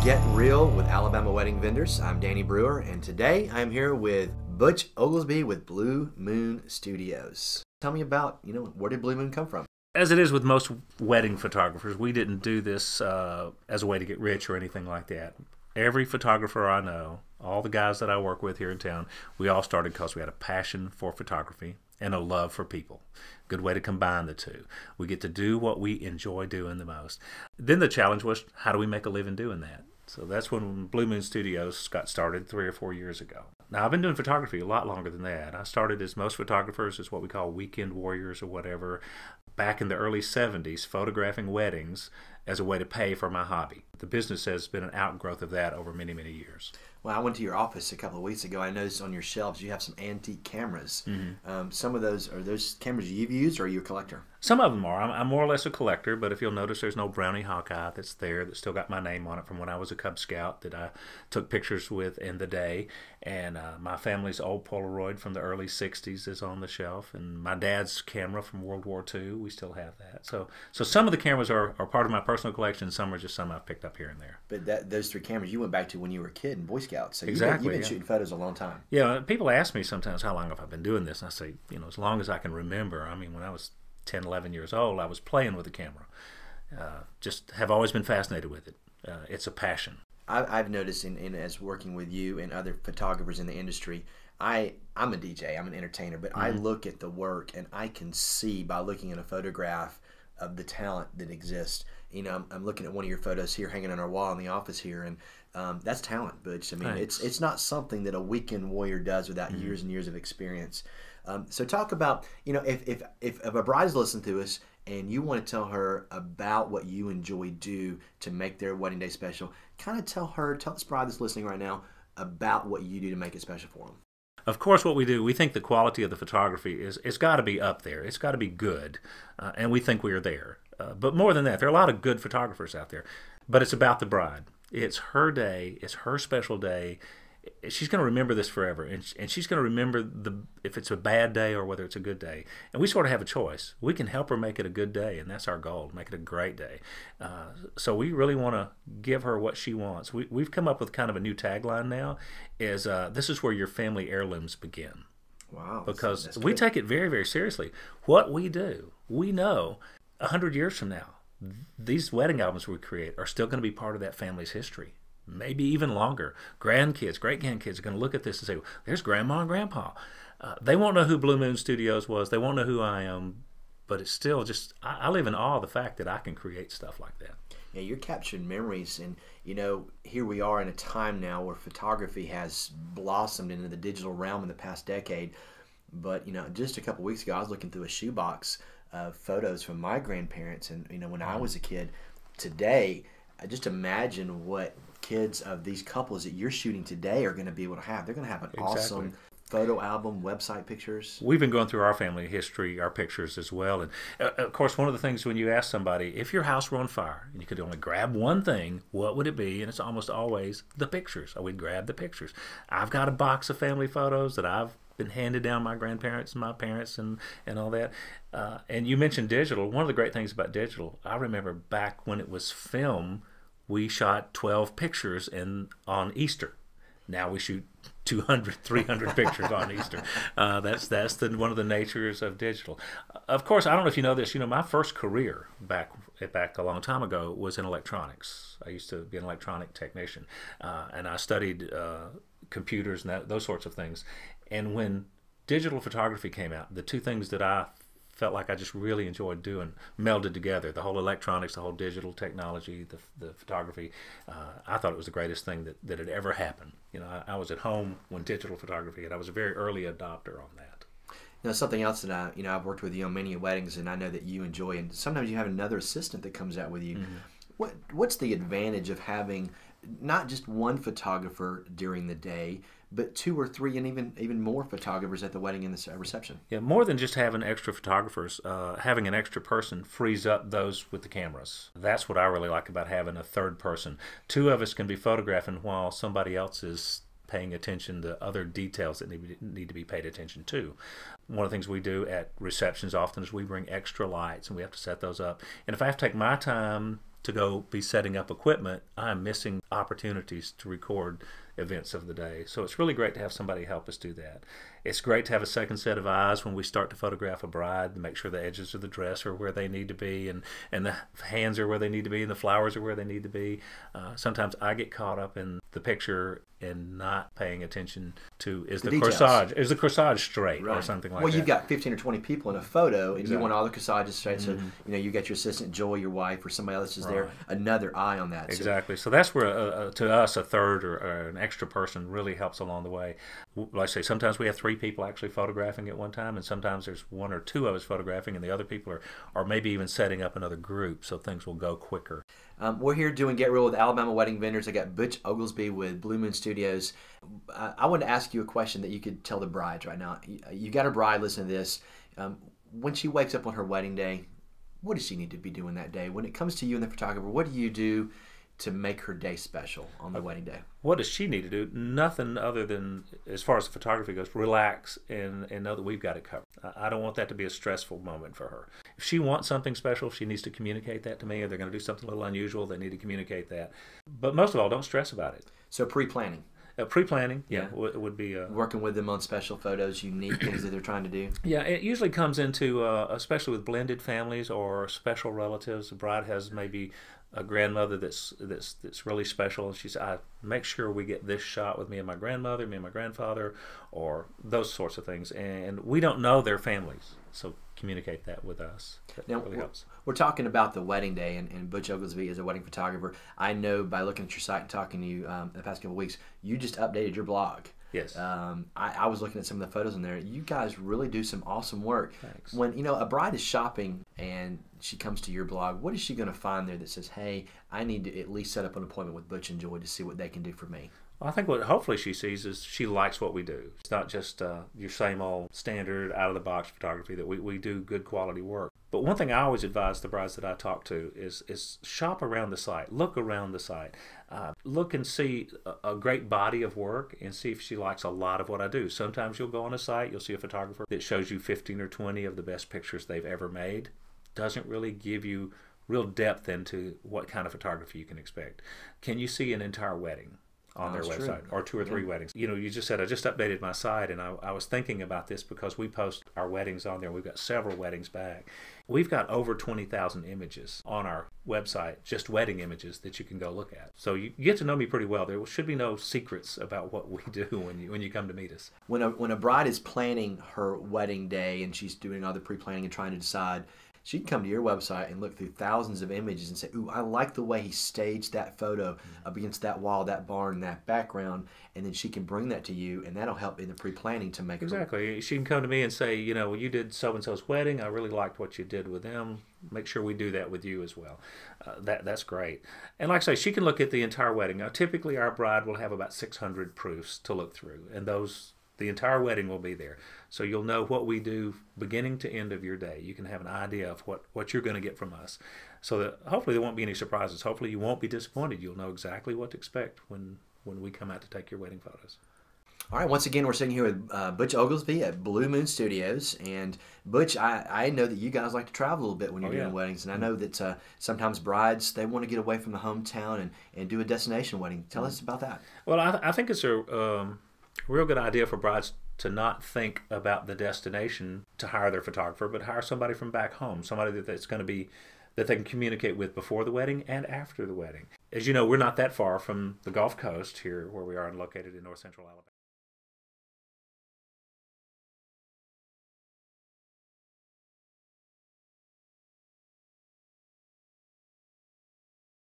Get Real with Alabama Wedding Vendors. I'm Danny Brewer, and today I'm here with Butch Oglesby with Blue Moon Studios. Tell me about, where did Blue Moon come from? As it is with most wedding photographers, we didn't do this as a way to get rich or anything like that. Every photographer I know, all the guys that I work with here in town, we all started because we had a passion for photography and a love for people. Good way to combine the two. We get to do what we enjoy doing the most. Then the challenge was, how do we make a living doing that? So that's when Blue Moon Studios got started 3 or 4 years ago. Now, I've been doing photography a lot longer than that. I started, as most photographers, as what we call weekend warriors or whatever, back in the early 70s, photographing weddings as a way to pay for my hobby. The business has been an outgrowth of that over many, many years. Well, I went to your office a couple of weeks ago. I noticed on your shelves you have some antique cameras. Some of those, are those cameras you've used, or are you a collector? Some of them are. I'm more or less a collector, but if you'll notice, there's no Brownie Hawkeye that's there that's still got my name on it from when I was a Cub Scout that I took pictures with in the day. And my family's old Polaroid from the early 60s is on the shelf. And my dad's camera from World War II, we still have that. So some of the cameras are part of my personal collection. Some are just some I've picked up here and there. But those 3 cameras you went back to when you were a kid in Boy Scouts. So exactly, you've been shooting photos a long time. Yeah, people ask me sometimes, how long have I been doing this? And I say, as long as I can remember. I mean, when I was 10, 11 years old, I was playing with the camera. Just have always been fascinated with it. It's a passion. I've noticed as working with you and other photographers in the industry, I'm a DJ, I'm an entertainer, but I look at the work and I can see by looking at a photograph of the talent that exists. I'm looking at one of your photos here hanging on our wall in the office here, and that's talent, Butch. I mean, it's not something that a weekend warrior does without years and years of experience. So talk about, if a bride's listening to us and you want to tell her about what you enjoy do to make their wedding day special, kind of tell this bride that's listening right now about what you do to make it special for them. Of course, what we do, we think the quality of the photography it's got to be up there. It's got to be good, and we think we are there. But more than that, there are a lot of good photographers out there. But it's about the bride. It's her day. It's her special day. She's going to remember this forever, and she's going to remember if it's a bad day or whether it's a good day. And we sort of have a choice. We can help her make it a good day, and that's our goal, make it a great day. So we really want to give her what she wants. We've come up with kind of a new tagline now, is this is where your family heirlooms begin. Wow. Because that's we good. take it very, very seriously. What we do, we know 100 years from now, these wedding albums we create are still going to be part of that family's history. Maybe even longer. Grandkids, great-grandkids are going to look at this and say, well, there's Grandma and Grandpa. They won't know who Blue Moon Studios was. They won't know who I am. But it's still just, I live in awe of the fact that I can create stuff like that. Yeah, you're capturing memories. And, here we are in a time now where photography has blossomed into the digital realm in the past decade. But, just a couple weeks ago, I was looking through a shoebox of photos from my grandparents. And, when I was a kid, today, I just imagine what kids of these couples that you're shooting today are going to be able to have. They're going to have an awesome photo album, website pictures. We've been going through our family history, our pictures as well. And of course, one of the things when you ask somebody, if your house were on fire and you could only grab one thing, what would it be? And it's almost always the pictures. So we'd grab the pictures. I've got a box of family photos that I've been handed down my grandparents and my parents and all that. And you mentioned digital. One of the great things about digital, I remember back when it was film, we shot 12 pictures on Easter. Now we shoot 200, 300 pictures on Easter. That's one of the natures of digital. Of course, I don't know if you know this. My first career back a long time ago was in electronics. I used to be an electronic technician, and I studied computers and those sorts of things. And when digital photography came out, the two things that I felt like I just really enjoyed doing melded together. The whole electronics, the whole digital technology, the photography. I thought it was the greatest thing that had ever happened. I was at home when digital photography, and I was a very early adopter on that. Something else that I've worked with you on many weddings, and I know that you enjoy, and sometimes you have another assistant that comes out with you. What's the advantage of having not just one photographer during the day, but 2 or 3 and even more photographers at the wedding and the reception? Yeah, more than just having extra photographers, having an extra person frees up those with the cameras. That's what I really like about having a third person. 2 of us can be photographing while somebody else is paying attention to other details that need to be paid attention to. One of the things we do at receptions often is we bring extra lights, and we have to set those up. And if I have to take my time to go be setting up equipment, I'm missing opportunities to record events of the day. So it's really great to have somebody help us do that. It's great to have a second set of eyes when we start to photograph a bride to make sure the edges of the dress are where they need to be, and the hands are where they need to be, and the flowers are where they need to be. Sometimes I get caught up in the picture and not paying attention to is the corsage straight, or something like that. Well, you've got 15 or 20 people in a photo, and you want all the corsages straight. So you got your assistant Joy, your wife, or somebody else is there, another eye on that. Exactly. So that's where to us a third or an extra person really helps along the way. Like I say, sometimes we have 3 people actually photographing at one time, and sometimes there's 1 or 2 of us photographing, and the other people are maybe even setting up another group, so things will go quicker. We're here doing Get Real with Alabama Wedding Vendors. I got Butch Oglesby with Blue Moon Studios. I wanted to ask you a question that you could tell the brides right now. You got a bride listening to this. When she wakes up on her wedding day, what does she need to be doing that day? When it comes to you and the photographer, what do you do to make her day special on the wedding day? What does she need to do? Nothing other than, as far as the photography goes, relax and know that we've got it covered. I don't want that to be a stressful moment for her. If she wants something special, she needs to communicate that to me, or they're going to do something a little unusual, they need to communicate that. But most of all, don't stress about it. So pre-planning. Pre-planning, would be... working with them on special photos, unique things that they're trying to do. Yeah, it usually comes into, especially with blended families or special relatives. The bride has maybe a grandmother that's really special, and she says, I make sure we get this shot with me and my grandmother, me and my grandfather, or those sorts of things. And we don't know their families, so communicate that with us. That really helps. We're talking about the wedding day, and Butch Oglesby is a wedding photographer. I know by looking at your site and talking to you the past couple of weeks, you just updated your blog. Yes. I was looking at some of the photos in there. You guys really do some awesome work. Thanks. When a bride is shopping and she comes to your blog, what is she going to find there that says, hey, I need to at least set up an appointment with Butch and Joy to see what they can do for me? Well, I think what hopefully she sees is she likes what we do. It's not just your same old standard out-of-the-box photography, that we do good quality work. But one thing I always advise the brides that I talk to is shop around the site. Look around the site. Look and see a great body of work and see if she likes a lot of what I do. Sometimes you'll go on a site, you'll see a photographer that shows you 15 or 20 of the best pictures they've ever made. Doesn't really give you real depth into what kind of photography you can expect. Can you see an entire wedding on their website, or 2 or 3 weddings? You just said I just updated my site, and I was thinking about this because we post our weddings on there. We've got several weddings back. We've got over 20,000 images on our website, just wedding images that you can go look at. So you get to know me pretty well. There should be no secrets about what we do when you come to meet us. When a bride is planning her wedding day and she's doing all the pre-planning and trying to decide, she can come to your website and look through thousands of images and say, ooh, I like the way he staged that photo up against that wall, that barn, that background, and then she can bring that to you, and that'll help in the pre-planning to make Exactly. She can come to me and say, well, you did so-and-so's wedding. I really liked what you did with them. Make sure we do that with you as well. That's great. And like I say, she can look at the entire wedding. Now, typically our bride will have about 600 proofs to look through, and the entire wedding will be there. So you'll know what we do beginning to end of your day. You can have an idea of what you're going to get from us. So that hopefully there won't be any surprises. Hopefully you won't be disappointed. You'll know exactly what to expect when we come out to take your wedding photos. All right, once again, we're sitting here with Butch Oglesby at Blue Moon Studios. And Butch, I know that you guys like to travel a little bit when you're doing weddings. And I know that sometimes brides, they want to get away from the hometown and do a destination wedding. Tell us about that. Well, I think it's a real good idea for brides to not think about the destination to hire their photographer, but hire somebody from back home, somebody that's going to be that they can communicate with before the wedding and after the wedding. As you know, we're not that far from the Gulf Coast here, where we are located in north central Alabama.